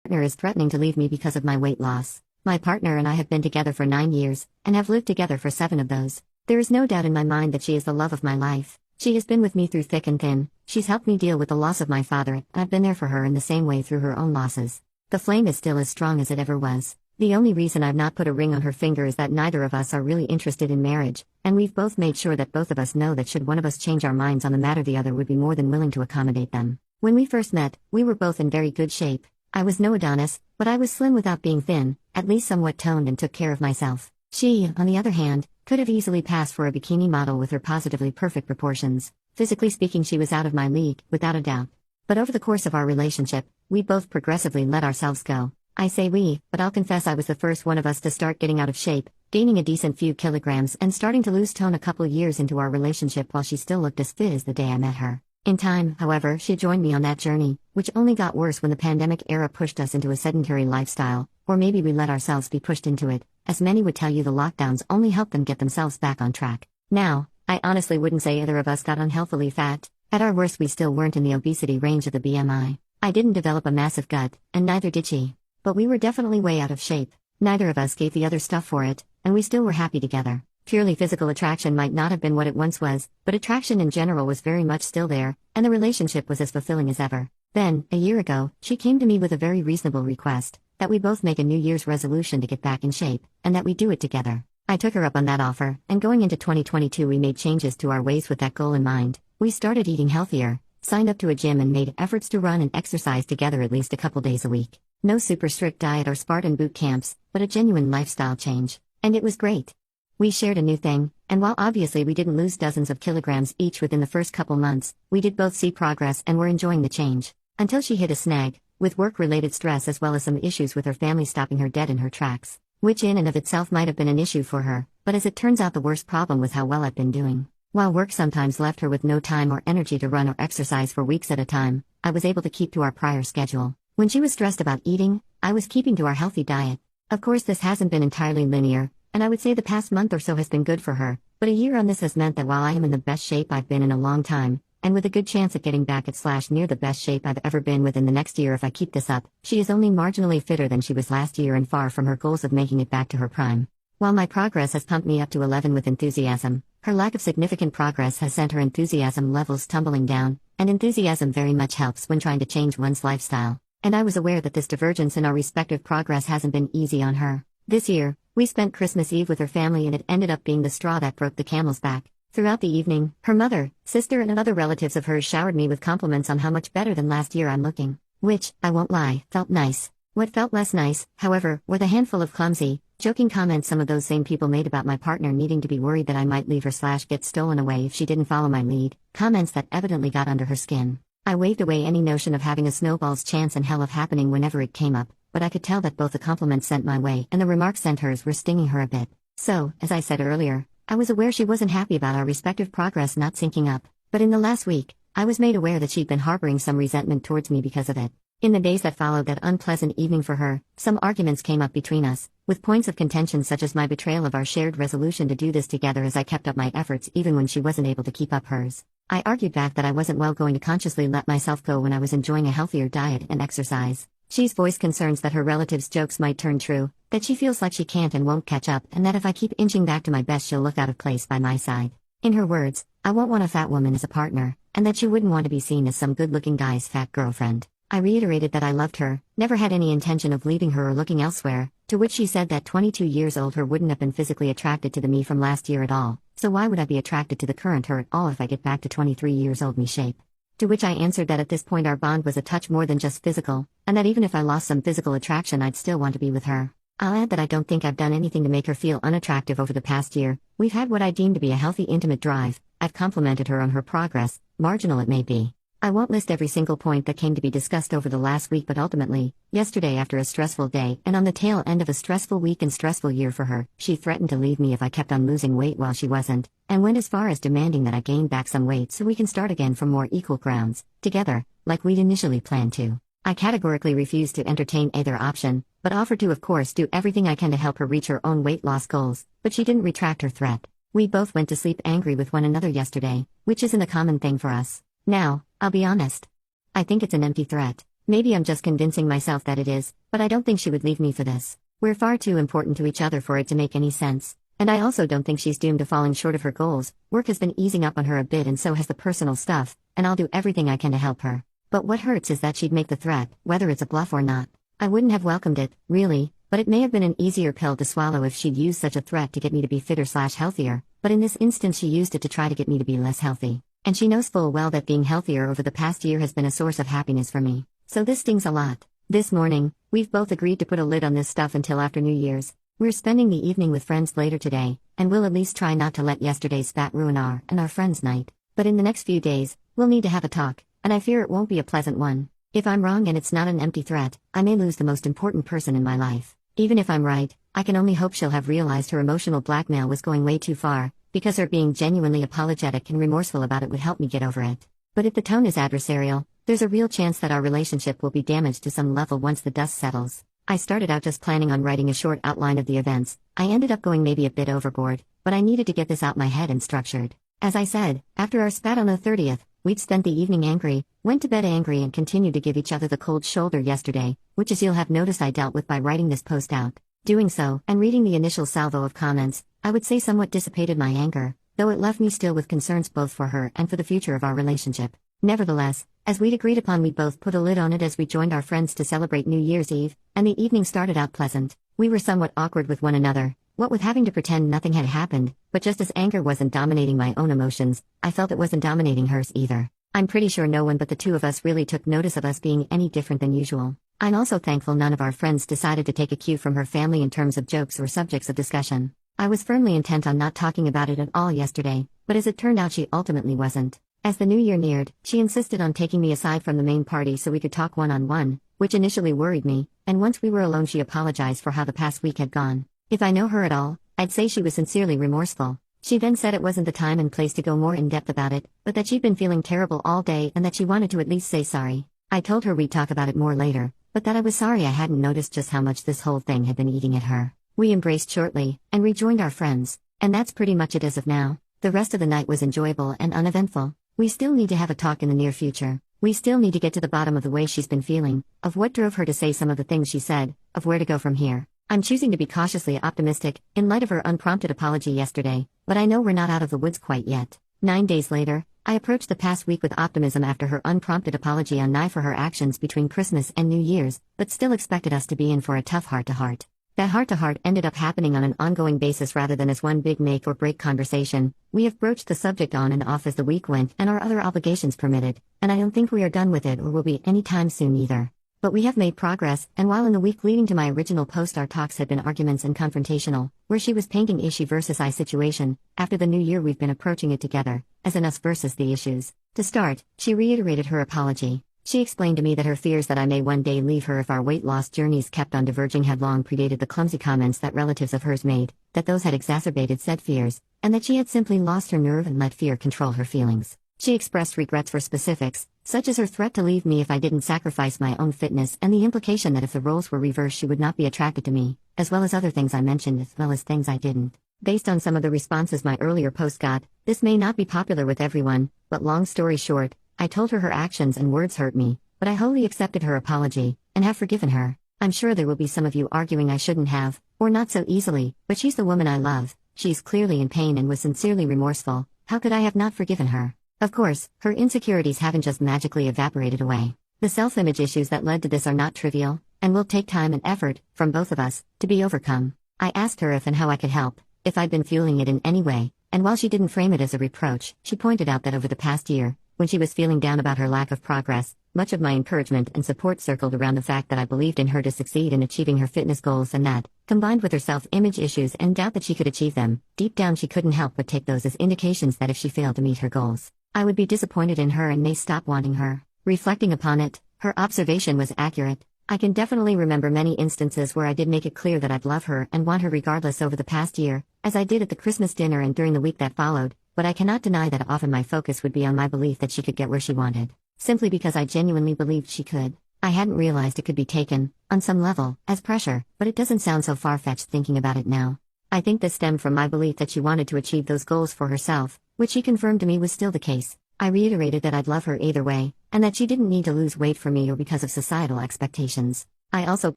Partner is threatening to leave me because of my weight loss. My partner and I have been together for 9 years, and have lived together for 7 of those. There is no doubt in my mind that she is the love of my life. She has been with me through thick and thin. She's helped me deal with the loss of my father, and I've been there for her in the same way through her own losses. The flame is still as strong as it ever was. The only reason I've not put a ring on her finger is that neither of us are really interested in marriage, and we've both made sure that both of us know that should one of us change our minds on the matter, the other would be more than willing to accommodate them. When we first met, we were both in very good shape. I was no Adonis, but I was slim without being thin, at least somewhat toned, and took care of myself. She, on the other hand, could have easily passed for a bikini model with her positively perfect proportions. Physically speaking, she was out of my league, without a doubt. But over the course of our relationship, we both progressively let ourselves go. I say we, but I'll confess I was the first one of us to start getting out of shape, gaining a decent few kilograms and starting to lose tone a couple years into our relationship while she still looked as fit as the day I met her. In time, however, she joined me on that journey, which only got worse when the pandemic era pushed us into a sedentary lifestyle, or maybe we let ourselves be pushed into it. As many would tell you, the lockdowns only helped them get themselves back on track. Now, I honestly wouldn't say either of us got unhealthily fat. At our worst, we still weren't in the obesity range of the BMI. I didn't develop a massive gut, and neither did she. But we were definitely way out of shape. Neither of us gave the other stuff for it, and we still were happy together. Purely physical attraction might not have been what it once was, but attraction in general was very much still there, and the relationship was as fulfilling as ever. Then, a year ago, she came to me with a very reasonable request, that we both make a New Year's resolution to get back in shape, and that we do it together. I took her up on that offer, and going into 2022 we made changes to our ways with that goal in mind. We started eating healthier, signed up to a gym, and made efforts to run and exercise together at least a couple days a week. No super strict diet or Spartan boot camps, but a genuine lifestyle change. And it was great. We shared a new thing, and while obviously we didn't lose dozens of kilograms each within the first couple months, we did both see progress and were enjoying the change. Until she hit a snag, with work-related stress as well as some issues with her family stopping her dead in her tracks, which in and of itself might have been an issue for her, but as it turns out the worst problem was how well I'd been doing. While work sometimes left her with no time or energy to run or exercise for weeks at a time, I was able to keep to our prior schedule. When she was stressed about eating, I was keeping to our healthy diet. Of course, this hasn't been entirely linear, and I would say the past month or so has been good for her, but a year on this has meant that while I am in the best shape I've been in a long time, and with a good chance at getting back at / near the best shape I've ever been within the next year if I keep this up, she is only marginally fitter than she was last year and far from her goals of making it back to her prime. While my progress has pumped me up to 11 with enthusiasm, her lack of significant progress has sent her enthusiasm levels tumbling down, and enthusiasm very much helps when trying to change one's lifestyle. And I was aware that this divergence in our respective progress hasn't been easy on her. This year, we spent Christmas Eve with her family, and it ended up being the straw that broke the camel's back. Throughout the evening, her mother, sister, and other relatives of hers showered me with compliments on how much better than last year I'm looking, which, I won't lie, felt nice. What felt less nice, however, were the handful of clumsy, joking comments some of those same people made about my partner needing to be worried that I might leave her / get stolen away if she didn't follow my lead, comments that evidently got under her skin. I waved away any notion of having a snowball's chance in hell of happening whenever it came up, but I could tell that both the compliments sent my way and the remarks sent hers were stinging her a bit. So, as I said earlier, I was aware she wasn't happy about our respective progress not syncing up, but in the last week, I was made aware that she'd been harboring some resentment towards me because of it. In the days that followed that unpleasant evening for her, some arguments came up between us, with points of contention such as my betrayal of our shared resolution to do this together as I kept up my efforts even when she wasn't able to keep up hers. I argued back that I wasn't going to consciously let myself go when I was enjoying a healthier diet and exercise. She's voiced concerns that her relatives' jokes might turn true, that she feels like she can't and won't catch up, and that if I keep inching back to my best she'll look out of place by my side. In her words, I won't want a fat woman as a partner, and that she wouldn't want to be seen as some good-looking guy's fat girlfriend. I reiterated that I loved her, never had any intention of leaving her or looking elsewhere, to which she said that 22 years old her wouldn't have been physically attracted to the me from last year at all, so why would I be attracted to the current her at all if I get back to 23 years old me shape? To which I answered that at this point our bond was a touch more than just physical, and that even if I lost some physical attraction I'd still want to be with her. I'll add that I don't think I've done anything to make her feel unattractive over the past year. We've had what I deem to be a healthy intimate drive. I've complimented her on her progress, marginal it may be. I won't list every single point that came to be discussed over the last week, but ultimately, yesterday after a stressful day and on the tail end of a stressful week and stressful year for her, she threatened to leave me if I kept on losing weight while she wasn't, and went as far as demanding that I gain back some weight so we can start again from more equal grounds, together, like we'd initially planned to. I categorically refused to entertain either option, but offered to of course do everything I can to help her reach her own weight loss goals, but she didn't retract her threat. We both went to sleep angry with one another yesterday, which isn't a common thing for us. Now, I'll be honest. I think it's an empty threat. Maybe I'm just convincing myself that it is, but I don't think she would leave me for this. We're far too important to each other for it to make any sense. And I also don't think she's doomed to falling short of her goals. Work has been easing up on her a bit and so has the personal stuff, and I'll do everything I can to help her. But what hurts is that she'd make the threat, whether it's a bluff or not. I wouldn't have welcomed it, really, but it may have been an easier pill to swallow if she'd used such a threat to get me to be fitter/healthier, but in this instance she used it to try to get me to be less healthy. And she knows full well that being healthier over the past year has been a source of happiness for me. So this stings a lot. This morning, we've both agreed to put a lid on this stuff until after New Year's. We're spending the evening with friends later today, and we'll at least try not to let yesterday's spat ruin our friends' night. But in the next few days, we'll need to have a talk, and I fear it won't be a pleasant one. If I'm wrong and it's not an empty threat, I may lose the most important person in my life. Even if I'm right, I can only hope she'll have realized her emotional blackmail was going way too far, because her being genuinely apologetic and remorseful about it would help me get over it. But if the tone is adversarial, there's a real chance that our relationship will be damaged to some level once the dust settles. I started out just planning on writing a short outline of the events. I ended up going maybe a bit overboard, but I needed to get this out my head and structured. As I said, after our spat on the 30th, we'd spent the evening angry, went to bed angry and continued to give each other the cold shoulder yesterday, which as you'll have noticed I dealt with by writing this post out. Doing so, and reading the initial salvo of comments, I would say somewhat dissipated my anger, though it left me still with concerns both for her and for the future of our relationship. Nevertheless, as we'd agreed upon, we both put a lid on it as we joined our friends to celebrate New Year's Eve, and the evening started out pleasant. We were somewhat awkward with one another, what with having to pretend nothing had happened, but just as anger wasn't dominating my own emotions, I felt it wasn't dominating hers either. I'm pretty sure no one but the two of us really took notice of us being any different than usual. I'm also thankful none of our friends decided to take a cue from her family in terms of jokes or subjects of discussion. I was firmly intent on not talking about it at all yesterday, but as it turned out she ultimately wasn't. As the new year neared, she insisted on taking me aside from the main party so we could talk one-on-one, which initially worried me, and once we were alone she apologized for how the past week had gone. If I know her at all, I'd say she was sincerely remorseful. She then said it wasn't the time and place to go more in-depth about it, but that she'd been feeling terrible all day and that she wanted to at least say sorry. I told her we'd talk about it more later, but that I was sorry I hadn't noticed just how much this whole thing had been eating at her. We embraced shortly, and rejoined our friends, and that's pretty much it as of now. The rest of the night was enjoyable and uneventful. We still need to have a talk in the near future. We still need to get to the bottom of the way she's been feeling, of what drove her to say some of the things she said, of where to go from here. I'm choosing to be cautiously optimistic, in light of her unprompted apology yesterday, but I know we're not out of the woods quite yet. 9 days later, I approached the past week with optimism after her unprompted apology on Nye for her actions between Christmas and New Year's, but still expected us to be in for a tough heart-to-heart. That heart-to-heart ended up happening on an ongoing basis rather than as one big make-or-break conversation. We have broached the subject on and off as the week went and our other obligations permitted, and I don't think we are done with it or will be any time soon either. But we have made progress, and while in the week leading to my original post our talks had been arguments and confrontational, where she was painting a she versus I situation, after the new year we've been approaching it together, as an us versus the issues. To start, she reiterated her apology. She explained to me that her fears that I may one day leave her if our weight loss journeys kept on diverging had long predated the clumsy comments that relatives of hers made, that those had exacerbated said fears, and that she had simply lost her nerve and let fear control her feelings. She expressed regrets for specifics, such as her threat to leave me if I didn't sacrifice my own fitness and the implication that if the roles were reversed she would not be attracted to me, as well as other things I mentioned as well as things I didn't. Based on some of the responses my earlier post got, this may not be popular with everyone, but long story short, I told her actions and words hurt me, but I wholly accepted her apology, and have forgiven her. I'm sure there will be some of you arguing I shouldn't have, or not so easily, but she's the woman I love. She's clearly in pain and was sincerely remorseful. How could I have not forgiven her? Of course, her insecurities haven't just magically evaporated away. The self-image issues that led to this are not trivial, and will take time and effort, from both of us, to be overcome. I asked her if and how I could help, if I'd been fueling it in any way, and while she didn't frame it as a reproach, she pointed out that over the past year, when she was feeling down about her lack of progress, much of my encouragement and support circled around the fact that I believed in her to succeed in achieving her fitness goals and that, combined with her self-image issues and doubt that she could achieve them, deep down she couldn't help but take those as indications that if she failed to meet her goals, I would be disappointed in her and may stop wanting her. Reflecting upon it, her observation was accurate. I can definitely remember many instances where I did make it clear that I'd love her and want her regardless over the past year, as I did at the Christmas dinner and during the week that followed, but I cannot deny that often my focus would be on my belief that she could get where she wanted, simply because I genuinely believed she could. I hadn't realized it could be taken, on some level, as pressure, but it doesn't sound so far-fetched thinking about it now. I think this stemmed from my belief that she wanted to achieve those goals for herself, which she confirmed to me was still the case. I reiterated that I'd love her either way, and that she didn't need to lose weight for me or because of societal expectations. I also